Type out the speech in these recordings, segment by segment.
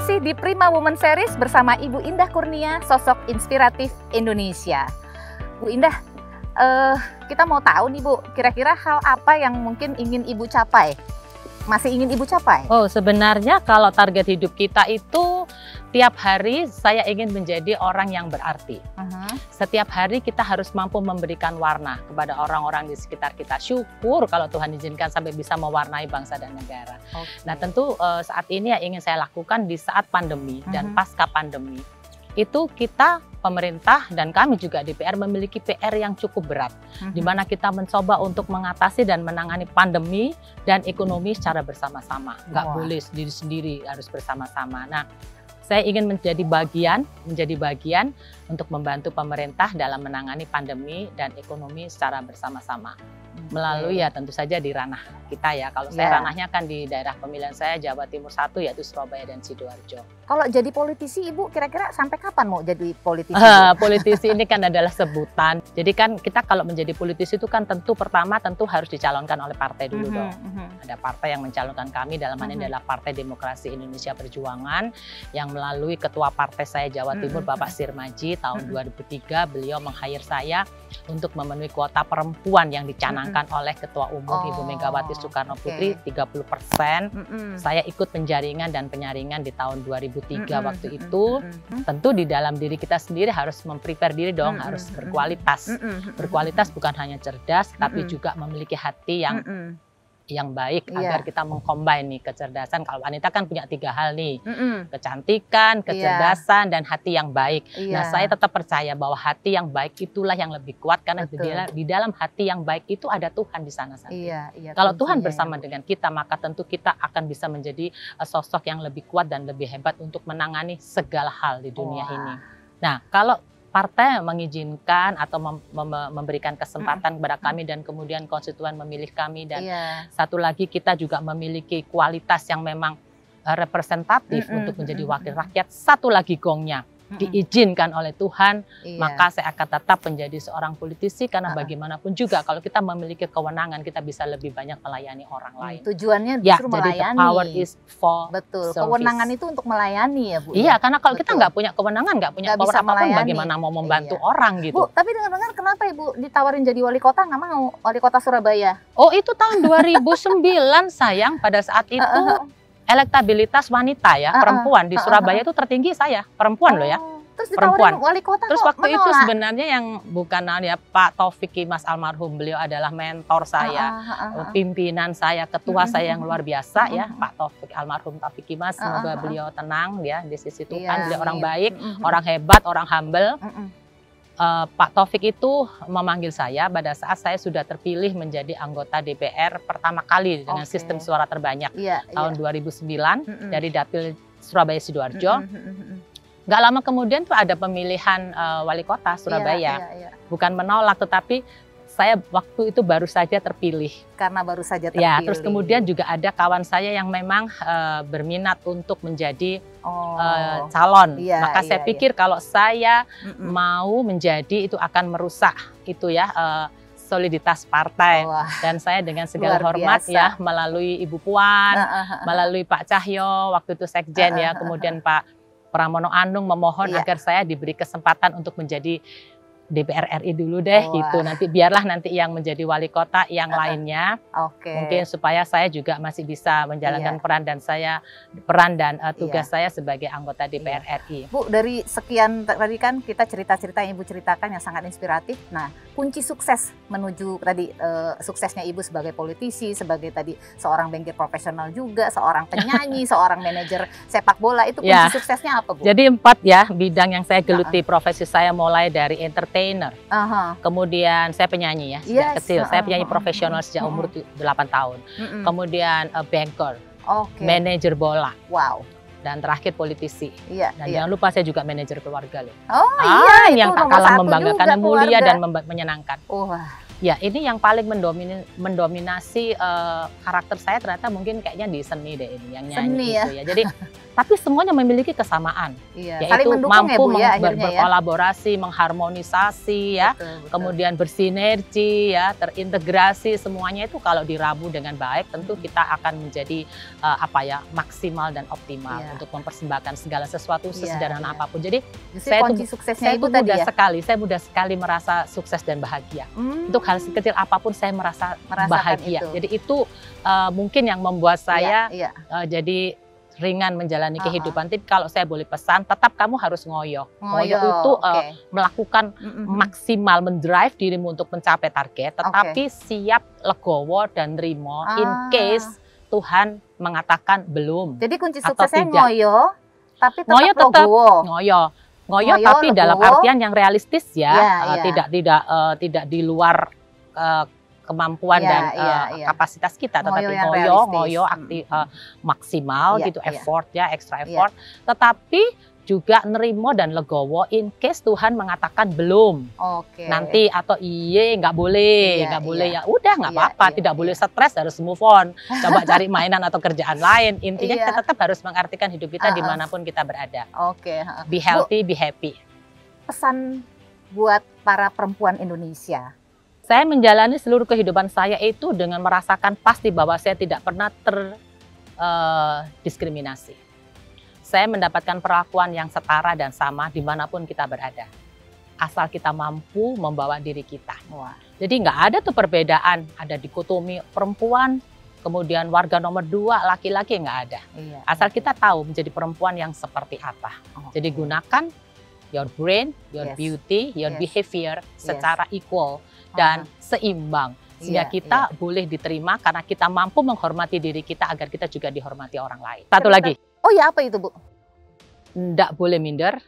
Masih di Prima Women Series bersama Ibu Indah Kurnia, sosok inspiratif Indonesia. Bu Indah, kita mau tahu nih Bu, kira-kira hal apa yang mungkin ingin Ibu capai? Masih ingin Ibu capai? Oh, sebenarnya kalau target hidup kita itu tiap hari saya ingin menjadi orang yang berarti. Setiap hari kita harus mampu memberikan warna kepada orang-orang di sekitar kita. Syukur kalau Tuhan izinkan sampai bisa mewarnai bangsa dan negara. Nah, tentu saat ini yang ingin saya lakukan di saat pandemi dan pasca pandemi, itu kita pemerintah dan kami juga DPR memiliki PR yang cukup berat, di mana kita mencoba untuk mengatasi dan menangani pandemi dan ekonomi secara bersama-sama. Nggak boleh sendiri-sendiri, harus bersama-sama. Nah, saya ingin menjadi bagian untuk membantu pemerintah dalam menangani pandemi dan ekonomi secara bersama-sama. Melalui ya tentu saja di ranah kita ya. Kalau saya ranahnya kan di daerah pemilihan saya Jawa Timur 1 yaitu Surabaya dan Sidoarjo. Kalau jadi politisi Ibu kira-kira sampai kapan mau jadi politisi? Politisi ini kan adalah sebutan. Jadi kan kita kalau menjadi politisi itu kan tentu pertama harus dicalonkan oleh partai dulu dong. Ada partai yang mencalonkan kami, dalam hal ini adalah Partai Demokrasi Indonesia Perjuangan yang melalui ketua partai saya Jawa Timur Bapak Sirmaji tahun 2003 beliau meng-hire saya untuk memenuhi kuota perempuan yang dicanangkan oleh Ketua Umum Ibu Megawati Soekarno Putri 30%. Saya ikut penjaringan dan penyaringan di tahun 2003 waktu itu. Tentu di dalam diri kita sendiri harus memprepare diri dong, harus berkualitas. Berkualitas bukan hanya cerdas, tapi juga memiliki hati yang baik agar kita mengcombine nih kecerdasan. Kalau wanita kan punya 3 hal nih, kecantikan, kecerdasan, dan hati yang baik. Nah, saya tetap percaya bahwa hati yang baik itulah yang lebih kuat karena di dalam hati yang baik itu ada Tuhan di sana. Kalau Tuhan bersama dengan kita, maka tentu kita akan bisa menjadi sosok yang lebih kuat dan lebih hebat untuk menangani segala hal di dunia ini. Nah, kalau partai mengizinkan atau memberikan kesempatan kepada kami dan kemudian konstituen memilih kami, dan satu lagi kita juga memiliki kualitas yang memang representatif untuk menjadi wakil rakyat, satu lagi gongnya diizinkan oleh Tuhan, maka saya akan tetap menjadi seorang politisi karena bagaimanapun juga kalau kita memiliki kewenangan kita bisa lebih banyak melayani orang lain. Tujuannya justru melayani. Jadi the power is for service. Service. Kewenangan itu untuk melayani ya Bu. Iya, karena kalau kita nggak punya kewenangan, nggak punya power apapun, bagaimana mau membantu orang gitu. Bu, tapi dengar-dengar kenapa Ibu ditawarin jadi wali kota, nggak mau wali kota Surabaya? Oh, itu tahun 2009 sayang, pada saat itu elektabilitas wanita ya, perempuan di Surabaya itu tertinggi saya, perempuan loh ya. Terus ditawarin wali kota. Terus waktu itu sebenarnya yang bukan ya Pak Taufik Kimas almarhum, beliau adalah mentor saya, pimpinan saya, ketua saya yang luar biasa ya, Pak Taufik almarhum Taufik Kimas, semoga beliau tenang ya di sisi Tuhan, beliau orang baik, orang hebat, orang humble. Pak Taufik itu memanggil saya pada saat saya sudah terpilih menjadi anggota DPR pertama kali dengan sistem suara terbanyak tahun 2009 dari Dapil Surabaya Sidoarjo. Gak lama kemudian tuh ada pemilihan wali kota Surabaya. Bukan menolak, tetapi saya waktu itu baru saja terpilih. Karena baru saja terpilih. Ya, terus kemudian juga ada kawan saya yang memang berminat untuk menjadi calon. Maka saya pikir kalau saya mau menjadi, itu akan merusak itu ya soliditas partai. Dan saya dengan segala hormat ya, melalui Ibu Puan, melalui Pak Cahyo waktu itu sekjen ya, kemudian Pak Pramono Anung memohon agar saya diberi kesempatan untuk menjadi DPR RI dulu deh gitu. Nanti biarlah nanti yang menjadi wali kota yang lainnya. Mungkin supaya saya juga masih bisa menjalankan peran dan tugas saya sebagai anggota DPR RI. Bu, dari sekian tadi kan kita cerita-cerita yang Ibu ceritakan yang sangat inspiratif. Nah, kunci sukses menuju tadi suksesnya Ibu sebagai politisi, sebagai tadi seorang bankir profesional juga, seorang penyanyi, seorang manajer sepak bola, itu kunci suksesnya apa Bu? Jadi 4 ya bidang yang saya geluti profesi saya, mulai dari entertainer, kemudian saya penyanyi ya sejak kecil, saya penyanyi profesional sejak umur 8 tahun, kemudian banker, manajer bola, dan terakhir politisi. Dan jangan lupa saya juga manajer keluarga loh. Yang tak kalah membanggakan, mulia dan menyenangkan. Ya, ini yang paling mendominasi karakter saya ternyata mungkin kayaknya di seni deh ini, yang nyanyi itu ya. Jadi tapi semuanya memiliki kesamaan, yaitu mampu berkolaborasi, mengharmonisasi ya, kemudian bersinergi ya, terintegrasi, semuanya itu kalau diramu dengan baik tentu kita akan menjadi maksimal dan optimal untuk mempersembahkan segala sesuatu sesederhana apapun. Jadi saya mudah sekali merasa sukses dan bahagia. Untuk hal sekecil apapun saya merasakan bahagia. Jadi itu mungkin yang membuat saya jadi ringan menjalani kehidupan. Tapi kalau saya boleh pesan, tetap kamu harus ngoyo. Ngoyo itu melakukan maksimal, mendrive dirimu untuk mencapai target, tetapi siap legowo dan nerimo in case Tuhan mengatakan belum. Jadi kunci suksesnya ngoyo, tapi tetap legowo. Ngoyo tapi dalam artian yang realistis ya, tidak di luar kemampuan dan kapasitas kita, tetapi ngoyo aktif, maksimal gitu, effort ya, extra effort, tetapi juga nerimo dan legowo in case Tuhan mengatakan belum, nanti atau nggak boleh, ya udah nggak apa-apa, tidak boleh stres, harus move on, coba cari mainan atau kerjaan lain. Intinya kita tetap harus mengartikan hidup kita dimanapun kita berada. Be healthy, be happy. Pesan buat para perempuan Indonesia. Saya menjalani seluruh kehidupan saya itu dengan merasakan pasti bahwa saya tidak pernah terdiskriminasi. Saya mendapatkan perlakuan yang setara dan sama dimanapun kita berada. Asal kita mampu membawa diri kita. Jadi nggak ada tuh perbedaan, ada dikotomi perempuan, kemudian warga nomor 2, laki-laki, nggak ada. Asal kita tahu menjadi perempuan yang seperti apa. Jadi gunakan your brain, your beauty, your behavior secara equal dan seimbang. Sehingga kita boleh diterima karena kita mampu menghormati diri kita agar kita juga dihormati orang lain. Satu lagi. Oh ya, apa itu Bu? Nggak boleh minder,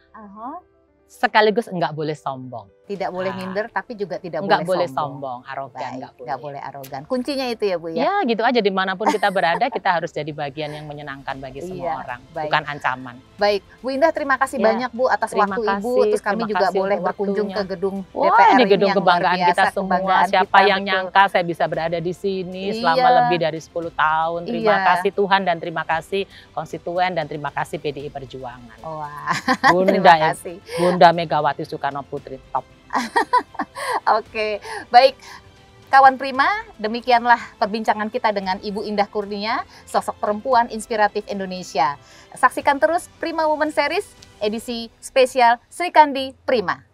sekaligus nggak boleh sombong. Tidak boleh minder, tapi juga tidak boleh sombong, arogan, nggak boleh arogan. Kuncinya itu ya Bu ya? Ya gitu aja, dimanapun kita berada, kita harus jadi bagian yang menyenangkan bagi semua orang, bukan ancaman. Baik, Bu Indah, terima kasih banyak Bu atas waktu Ibu. Terus kami juga boleh berkunjung ke gedung DPR ini gedung kebanggaan kita semua. Siapa yang nyangka saya bisa berada di sini selama lebih dari 10 tahun. Terima kasih Tuhan dan terima kasih konstituen dan terima kasih PDI Perjuangan. Bunda Megawati Soekarno Putri top. Oke, baik. Kawan Prima, demikianlah perbincangan kita dengan Ibu Indah Kurnia, sosok perempuan inspiratif Indonesia. Saksikan terus Prima Women Series edisi spesial Sri Kandi Prima.